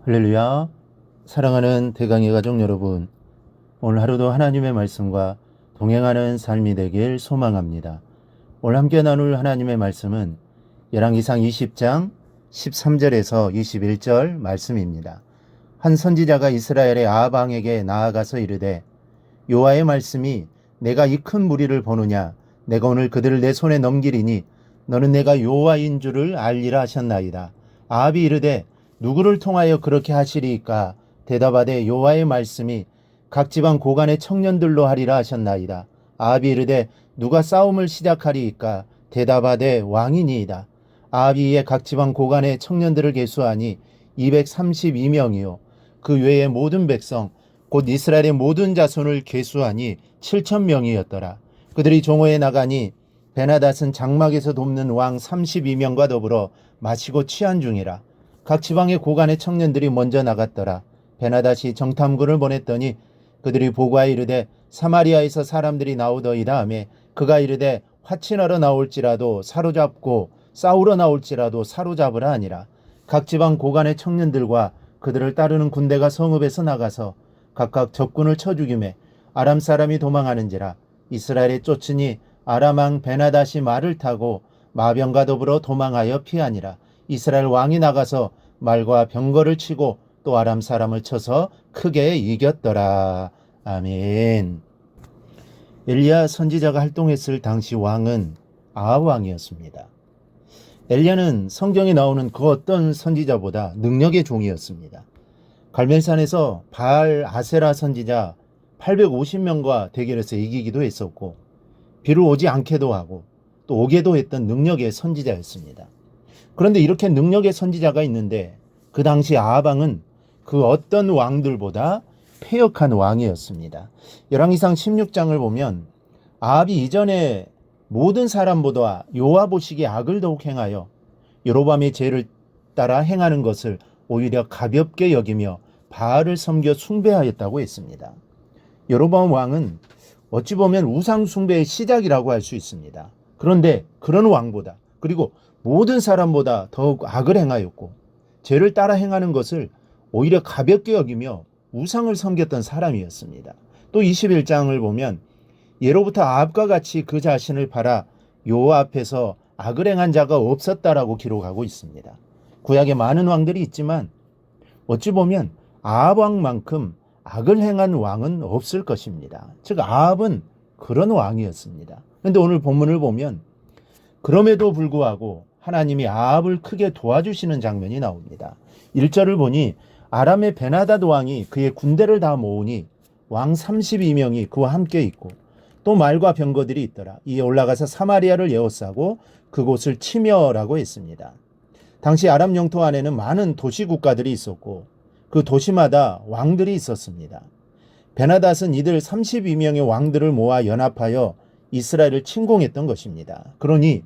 할렐루야. 사랑하는 대강의 가족 여러분, 오늘 하루도 하나님의 말씀과 동행하는 삶이 되길 소망합니다. 오늘 함께 나눌 하나님의 말씀은 열왕기상 20장 13절에서 21절 말씀입니다. 한 선지자가 이스라엘의 아합 왕에게 나아가서 이르되, 여호와의 말씀이 내가 이 큰 무리를 보느냐, 내가 오늘 그들을 내 손에 넘기리니 너는 내가 여호와인 줄을 알리라 하셨나이다. 아합이 이르되, 누구를 통하여 그렇게 하시리이까? 대답하되, 여호와의 말씀이 각 지방 고관의 청년들로 하리라 하셨나이다. 아합이 이르되, 누가 싸움을 시작하리이까? 대답하되, 왕이니이다. 아합이 이에 각 지방 고관의 청년들을 계수하니 232명이요 그 외의 모든 백성 곧 이스라엘의 모든 자손을 계수하니 7,000명이었더라. 그들이 종호에 나가니 베나닷은 장막에서 돕는 왕 32명과 더불어 마시고 취한 중이라. 각 지방의 고관의 청년들이 먼저 나갔더라. 베나닷이 정탐꾼을 보냈더니 그들이 보고하여 이르되, 사마리아에서 사람들이 나오더이다 하며, 그가 이르되, 화친하러 나올지라도 사로잡고 싸우러 나올지라도 사로잡으라 하니라. 각 지방 고관의 청년들과 그들을 따르는 군대가 성읍에서 나가서 각각 적군을 쳐 죽이매 아람 사람이 도망하는지라. 이스라엘에 쫓으니 아람 왕 베나닷이 말을 타고 마병과 더불어 도망하여 피하니라. 이스라엘 왕이 나가서 말과 병거를 치고 또 아람 사람을 쳐서 크게 이겼더라. 아멘. 엘리야 선지자가 활동했을 당시 왕은 아합 왕이었습니다. 엘리야는 성경에 나오는 그 어떤 선지자보다 능력의 종이었습니다. 갈멜산에서 바알 아세라 선지자 850명과 대결해서 이기기도 했었고, 비를 오지 않게도 하고 또 오게도 했던 능력의 선지자였습니다. 그런데 이렇게 능력의 선지자가 있는데 그 당시 아합 왕은 그 어떤 왕들보다 패역한 왕이었습니다. 열왕기상 16장을 보면 아합이 이전에 모든 사람보다 여호와 보시기에 악을 더욱 행하여 여로보암의 죄를 따라 행하는 것을 오히려 가볍게 여기며 바알을 섬겨 숭배하였다고 했습니다. 여로보암 왕은 어찌 보면 우상 숭배의 시작이라고 할 수 있습니다. 그런데 그런 왕보다, 그리고 모든 사람보다 더욱 악을 행하였고 죄를 따라 행하는 것을 오히려 가볍게 여기며 우상을 섬겼던 사람이었습니다. 또 21장을 보면 예로부터 아합과 같이 그 자신을 팔아 여호와 앞에서 악을 행한 자가 없었다라고 기록하고 있습니다. 구약에 많은 왕들이 있지만 어찌 보면 아합 왕만큼 악을 행한 왕은 없을 것입니다. 즉 아합은 그런 왕이었습니다. 그런데 오늘 본문을 보면 그럼에도 불구하고 하나님이 아합을 크게 도와주시는 장면이 나옵니다. 1절을 보니 아람의 베나닷 왕이 그의 군대를 다 모으니 왕 32명이 그와 함께 있고 또 말과 병거들이 있더라. 이에 올라가서 사마리아를 에워싸고 그곳을 치며라고 했습니다. 당시 아람 영토 안에는 많은 도시 국가들이 있었고 그 도시마다 왕들이 있었습니다. 베나닷은 이들 32명의 왕들을 모아 연합하여 이스라엘을 침공했던 것입니다. 그러니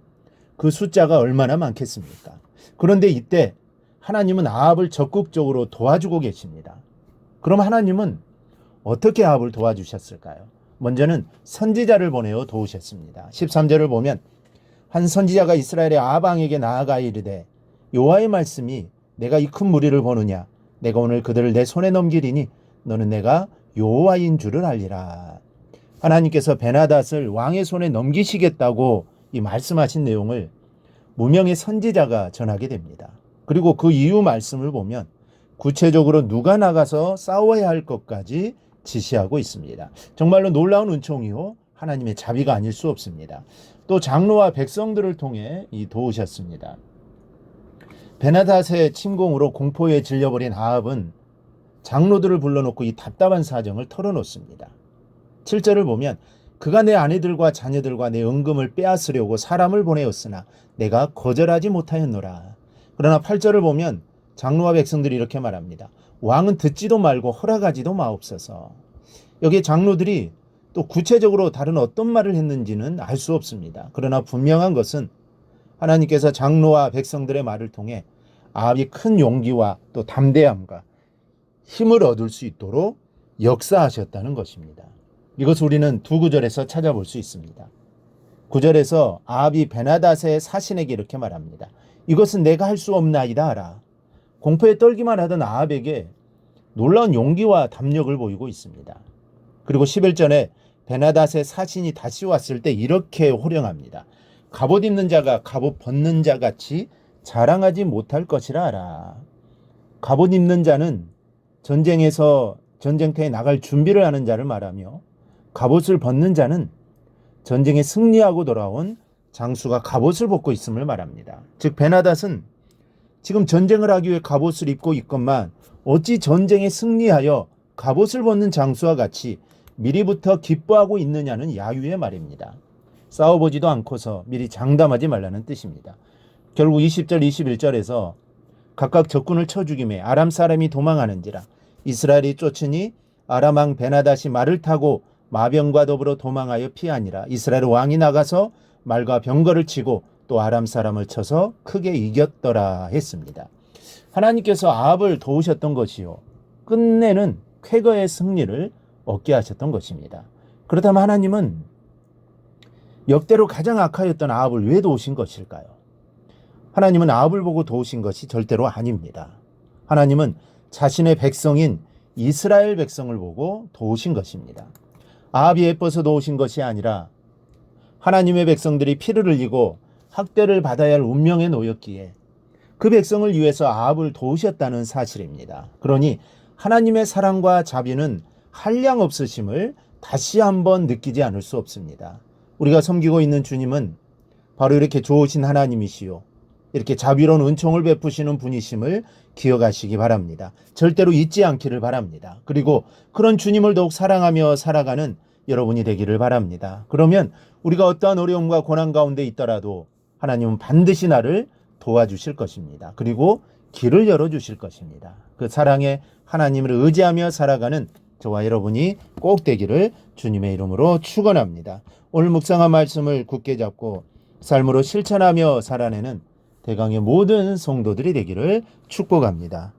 그 숫자가 얼마나 많겠습니까? 그런데 이때 하나님은 아합을 적극적으로 도와주고 계십니다. 그럼 하나님은 어떻게 아합을 도와주셨을까요? 먼저는 선지자를 보내어 도우셨습니다. 13절을 보면 한 선지자가 이스라엘의 아합 왕에게 나아가 이르되, 여호와의 말씀이 내가 이 큰 무리를 보느냐, 내가 오늘 그들을 내 손에 넘기리니 너는 내가 여호와인 줄을 알리라. 하나님께서 베나닷을 왕의 손에 넘기시겠다고 이 말씀하신 내용을 무명의 선지자가 전하게 됩니다. 그리고 그 이후 말씀을 보면 구체적으로 누가 나가서 싸워야 할 것까지 지시하고 있습니다. 정말로 놀라운 은총이요 하나님의 자비가 아닐 수 없습니다. 또 장로와 백성들을 통해 도우셨습니다. 베나닷의 침공으로 공포에 질려버린 아합은 장로들을 불러놓고 이 답답한 사정을 털어놓습니다. 7절을 보면 그가 내 아내들과 자녀들과 내 은금을 빼앗으려고 사람을 보내었으나 내가 거절하지 못하였노라. 그러나 8절을 보면 장로와 백성들이 이렇게 말합니다. 왕은 듣지도 말고 허락하지도 마옵소서. 여기 장로들이 또 구체적으로 다른 어떤 말을 했는지는 알 수 없습니다. 그러나 분명한 것은 하나님께서 장로와 백성들의 말을 통해 아합이 큰 용기와 또 담대함과 힘을 얻을 수 있도록 역사하셨다는 것입니다. 이것을 우리는 두 구절에서 찾아볼 수 있습니다. 9절에서 아합이 베나닷의 사신에게 이렇게 말합니다. 이것은 내가 할 수 없나이다 하라. 공포에 떨기만 하던 아합에게 놀라운 용기와 담력을 보이고 있습니다. 그리고 11절에 베나닷의 사신이 다시 왔을 때 이렇게 호령합니다. 갑옷 입는 자가 갑옷 벗는 자 같이 자랑하지 못할 것이라 하라. 갑옷 입는 자는 전쟁터에 나갈 준비를 하는 자를 말하며, 갑옷을 벗는 자는 전쟁에 승리하고 돌아온 장수가 갑옷을 벗고 있음을 말합니다. 즉 베나닷은 지금 전쟁을 하기 위해 갑옷을 입고 있건만 어찌 전쟁에 승리하여 갑옷을 벗는 장수와 같이 미리부터 기뻐하고 있느냐는 야유의 말입니다. 싸워보지도 않고서 미리 장담하지 말라는 뜻입니다. 결국 20절 21절에서 각각 적군을 쳐 죽이매 아람 사람이 도망하는지라. 이스라엘이 쫓으니 아람 왕 베나닷이 말을 타고 마병과 더불어 도망하여 피하니라. 이스라엘 왕이 나가서 말과 병거를 치고 또 아람 사람을 쳐서 크게 이겼더라 했습니다. 하나님께서 아합을 도우셨던 것이요, 끝내는 쾌거의 승리를 얻게 하셨던 것입니다. 그렇다면 하나님은 역대로 가장 악하였던 아합을 왜 도우신 것일까요? 하나님은 아합을 보고 도우신 것이 절대로 아닙니다. 하나님은 자신의 백성인 이스라엘 백성을 보고 도우신 것입니다. 아합이 예뻐서 도우신 것이 아니라 하나님의 백성들이 피를 흘리고 학대를 받아야 할 운명에 놓였기에 그 백성을 위해서 아합을 도우셨다는 사실입니다. 그러니 하나님의 사랑과 자비는 한량없으심을 다시 한번 느끼지 않을 수 없습니다. 우리가 섬기고 있는 주님은 바로 이렇게 좋으신 하나님이시요, 이렇게 자비로운 은총을 베푸시는 분이심을 기억하시기 바랍니다. 절대로 잊지 않기를 바랍니다. 그리고 그런 주님을 더욱 사랑하며 살아가는 여러분이 되기를 바랍니다. 그러면 우리가 어떠한 어려움과 고난 가운데 있더라도 하나님은 반드시 나를 도와주실 것입니다. 그리고 길을 열어주실 것입니다. 그 사랑의 하나님을 의지하며 살아가는 저와 여러분이 꼭 되기를 주님의 이름으로 축원합니다. 오늘 묵상한 말씀을 굳게 잡고 삶으로 실천하며 살아내는 대강의 모든 성도들이 되기를 축복합니다.